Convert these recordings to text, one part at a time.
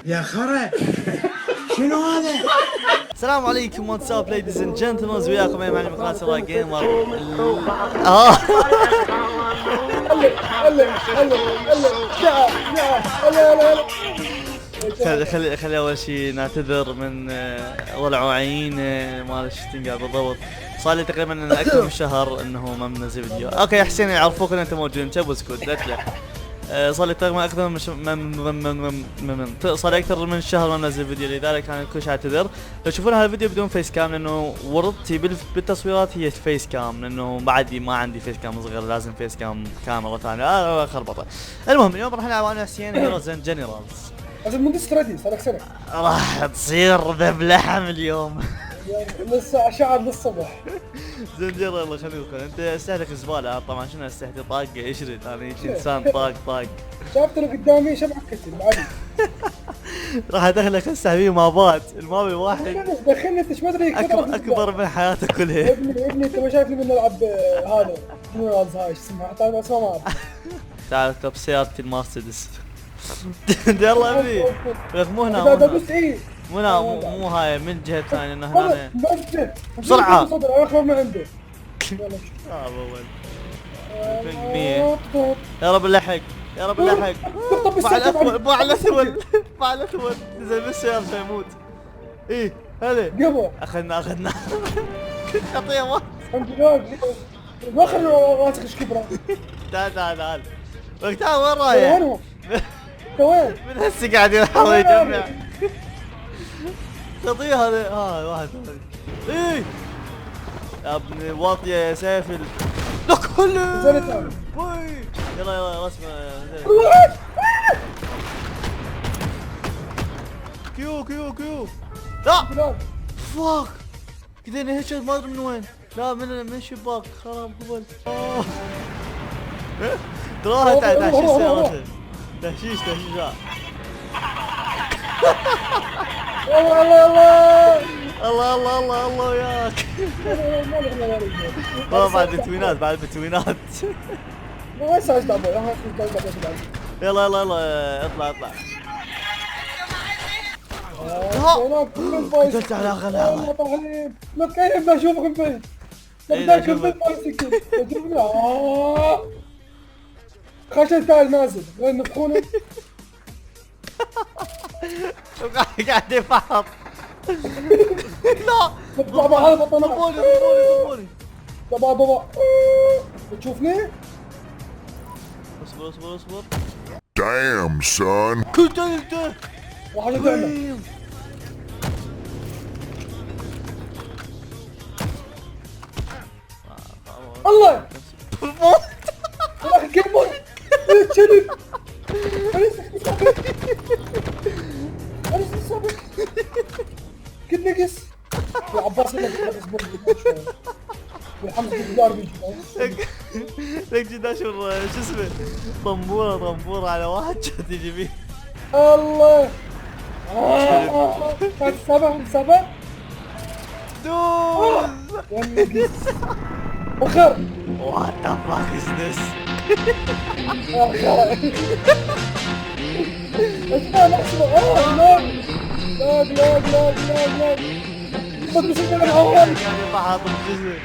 يا خرا شنو هذا؟ السلام عليكم واتساب ليديز اند جنتلمنز، وياكم ايمن من قناه سراج جيمر. خلي اول شيء نعتذر من ضلع وعين ما ادري ايش تنقال بالضبط. صار لي تقريبا اكثر من شهر انه ما منزل فيديو. اوكي يا حسين يعرفوك ان انت موجود، انت اسكت لا تلح. صار لي تقريبا اكثر صار لي اكثر من شهر ما منزل فيديو، لذلك انا كل شيء اعتذر. لو تشوفون هذا الفيديو بدون فيس كام لانه ورطتي بالتصويرات هي فيس كام، لانه بعدي ما عندي فيس كام صغير، لازم فيس كام كاميرا ثانيه خربطه. المهم اليوم راح نلعب انا حسين هيروز اند جنرالز. لازم مو استراتيجي صار لك سنه راح تصير ذب لحم اليوم. لسه شعب للصبح. زين يلا خلينا ندخل. انت استهلك زباله طبعا. شنو استهلك طاق اشرد، انا انسان طاق. شافت اللي قدامي شبعك كتل عادي. راح ادخلك هسه حبيبي مابات الماب الواحد دخلني انت ايش ما ادري اكبر من حياتك كلها. يا ابني انت ما شايفني من نلعب هذا جنرالز هاي ايش اسمها حتى اسمها ما اعرف. تعال اركب سيارتي المرسيدس. يلا ابني مو هنا مو هاي من جهه ثانيه انه هنا بسرعه اخبر من عنده. يا رب اللحق يا رب اللحق. باع الاسود نزل بالسيارة يموت. ايه هذا قبل اخذنا خطيه ما الحمد لله ما خلي راسك ايش كبره. تعال وقتها وين رايح؟ وين؟ من هسه قاعد يحاول يجمع خطيه هذا. واحد ايه يا ابني واطيه يا سافل. لك هلا يلا رسمه كيو لا فاك كذا هيك ما ادري من وين. لا من الشباك خرب قبل. تراها تحشيش سيارته تهشيش الله وياك. بعد بتوينات ما يساعد دابا يلا اطلع قلت على غلابة. لا كيف بدي اشوفك من بعيد. بدك كنت بايسكل تجيبني. خشن تعال نازل وين نفخونه. قاعد يفحط. لا بابا هذا ضبوني بابا تشوفني. اصبر Damn son. كنت انت واحد تعمل الله يا اخي كيف موت تشلل. انا صابر كنت نقص يا عباس انك اصبر شوي والحمد لله بيجي. لك جدا شو اسمه طنبوره على واحد تجي فيه. الله كان سبع دوز ونقص وخر. وات ذا فاك از ذس. اسمع نحسبه. لا ما تمشي من اول. يعني بحاط الجزء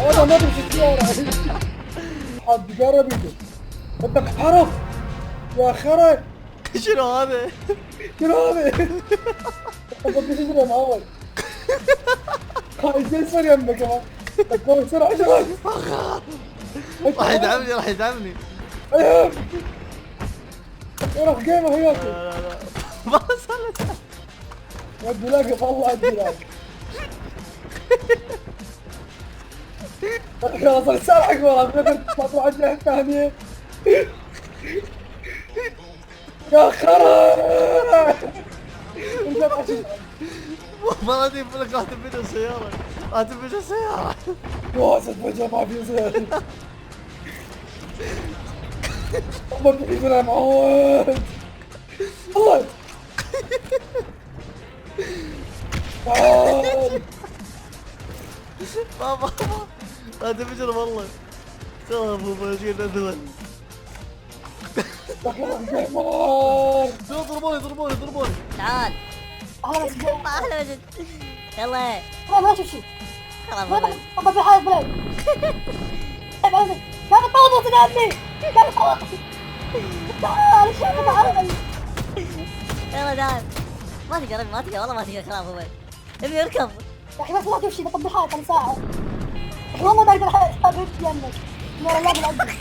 انا ما بمشي السيارة. حد قرب يده انت بحرف يا خرا. شنو هذا؟ انت بدي تجري معود. خايف يصير يمك كمان. تكون بسرعة شباب. راح يدعمني. ايوه روح جيمر وياك. لا ما وصلت. ودي لاقف والله ادي لاقف. خلاص السرعة والله تطلع الجهة الثانية. يا خرا ما ادري لك راح تنفجر السيارة. واسد فجأة ما في زين. ما في زين معود. الله بابا لا تنفجر والله. خلاص ابو مشكلة ندول. ضربوني. تعال احلى مسجد احلى مجد. يلا انا ما اشوف شيء خلاص طب في حال بلاد كان الطاوله تنادي كان الطاوله تعال شوف تعال يلا تعال. ما تقدر والله ما تقدر. خلاص هو ابني اركب. يا اخي بس ما اشوف شيء بطب الحال كم ساعه يا اخي والله ما اقدر اقعد جنبك نور الله بالعزة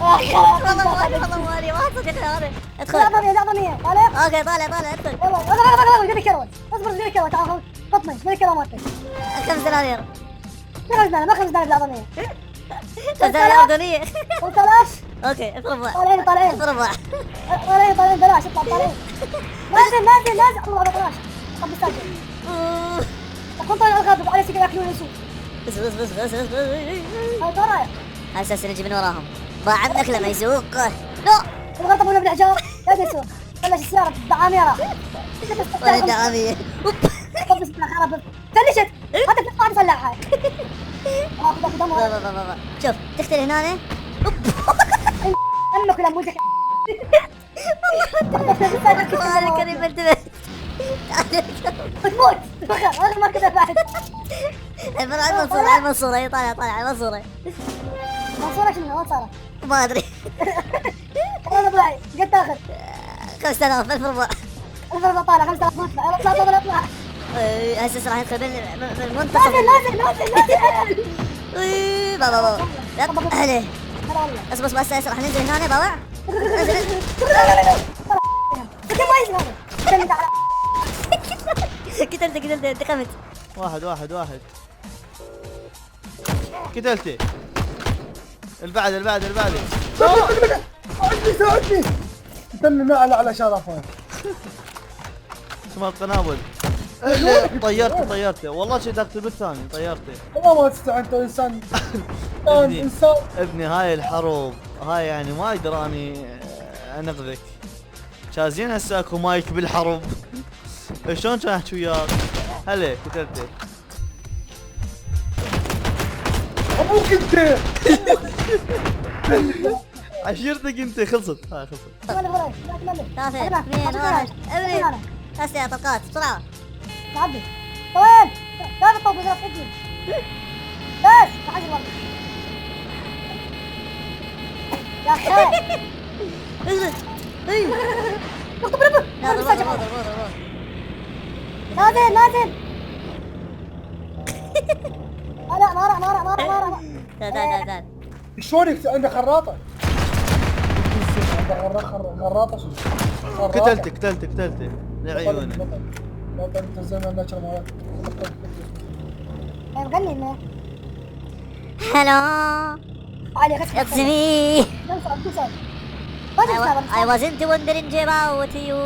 والله مالي ما صدق هذا. ادخل. لا ضمنيه طالع اوكي طالع ادخل. يلا جيب كروت اصبر جيب كروت تعال بطني جيب كروت مالتك 5 دنانير. ما 5 دنانير لا ضمنيه 5 دنانير اردنيه. قلت بلاش اوكي اضرب. طالعين اضرب. طالعين بلاش اطلع طالعين نازل الله بلاش طب استاجر تكون طالع الغابة على سكة ياكلون يسوق بس هاي طالع اساس نجي من وراهم. ضاع عنك لما يسوق. لا الغلطة مو بالحجار لا يسوق بلش السيارة الدعاميرة ولا الدعامية. طب بس خرب فلشت حتى تطلع تصلحها اخذ دمها شوف تختل هنا. امك ولا موزك الله الكريم انتبه. بتموت اخر ما كذا بعد المنصورة هي طالع المنصورة. منصورة شنو منصورة ما ادري. والله طلعي قد تاخذ 5000 1000 ربع. الفرقة طالع 5000 مطلع اطلع هسه راح يدخل بالمنتصف. نازل بابا عليه. بس راح ننزل هنا بابا. قتلت انتقمت. واحد قتلتي. البعد ساعدني استنى ما على شرفه اسمها القنابل. طيرته والله شي دقت بالثاني طيرته. والله ما تستطيع انت انسان انسان ابني هاي الحروب هاي يعني ما اقدر اني انقذك. شازين هسه اكو مايك بالحرب. شلون كان احكي وياك؟ هلا قتلته. ابوك انت عشيرتك انت خلصت. هاي خلصت. 3 2 1 ابني. اسئله طلقات بسرعه. عبي وين؟ لا تطوب اذا فيني بس تعال والله يا اخي اجلس. اكتب نازل لا مارع تعال. شلون عندك خراطه؟ خراطه شنو؟ قتلته لعيونه. لا انت الزلمه النشر مالك غني انه هلو علي it's me. I wasn't wondering about you.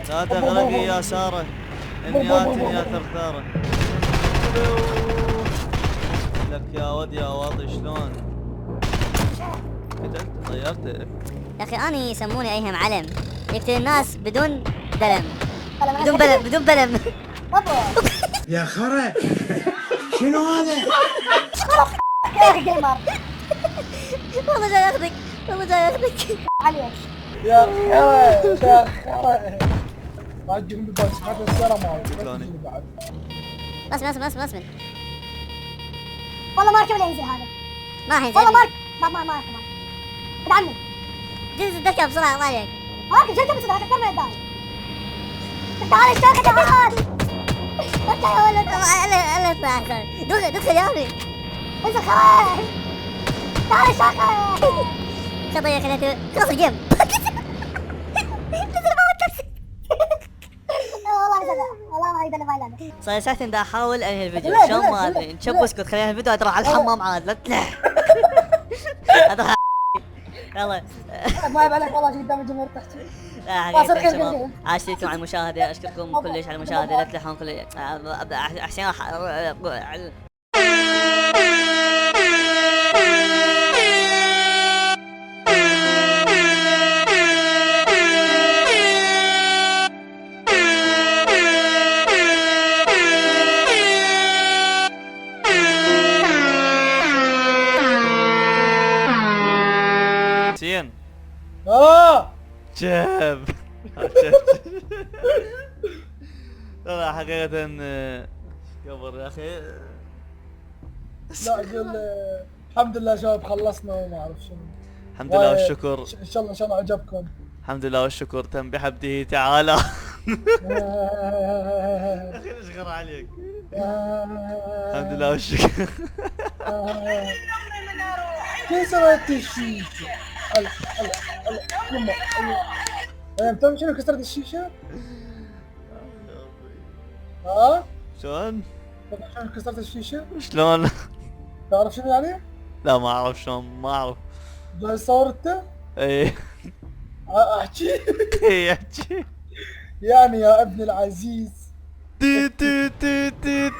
لا تغرقي يا ساره اني اتني يا ثرثاره. لك يا ود يا واطي شلون قتلت طيرته. يا اخي اني يسموني ايهم علم يقتل الناس بدون دلم بدون بلم. يا خرا شنو هذا؟ يا اخي جيمر والله جاي ياخذك عليك يا خرا ما تجيب لي بس هذا السيارة مالك بعد بس والله ما اركب ولا ينزل هذا ما حينزل والله ما اركب خذ عني جلس الدكه بسرعه ما عليك. ما اركب جلد بسرعة اكثر ما يدار تعال اشتاق تعال انت يا ولد الا دخل يا ابني. انزل خلاص تعال اشتاق خطيه خليته خلص الجيم. والله ما يقدر يفعل هذا صار ساعتين دا احاول انهي الفيديو شلون ما ادري نشب اسكت خلينا الفيديو اروح على الحمام عاد لا تلح. يلا ما يبالك والله شي قدام الجمهور تحكي حقيقة شباب عاشتكم على المشاهدة اشكركم كلش على المشاهدة لا تلحون كل احسن سين شاب لا حقيقة قبر يا اخي. لا قول الحمد لله شباب خلصنا وما اعرف شنو. الحمد لله والشكر. ان شاء الله عجبكم. الحمد لله والشكر تم بحمده تعالى. يا اخي ايش غير عليك. الحمد لله والشكر. كسرت الشيشة. هلا يما انت شنو كسرت الشيشة؟ ها؟ شلون؟ شنو كسرت الشيشة؟ شلون؟ تعرف شنو يعني؟ لا ما اعرف شلون ما اعرف. جاي تصور انت؟ ايه احكي ايه احكي. يعني يا ابني العزيز تي تي تي تي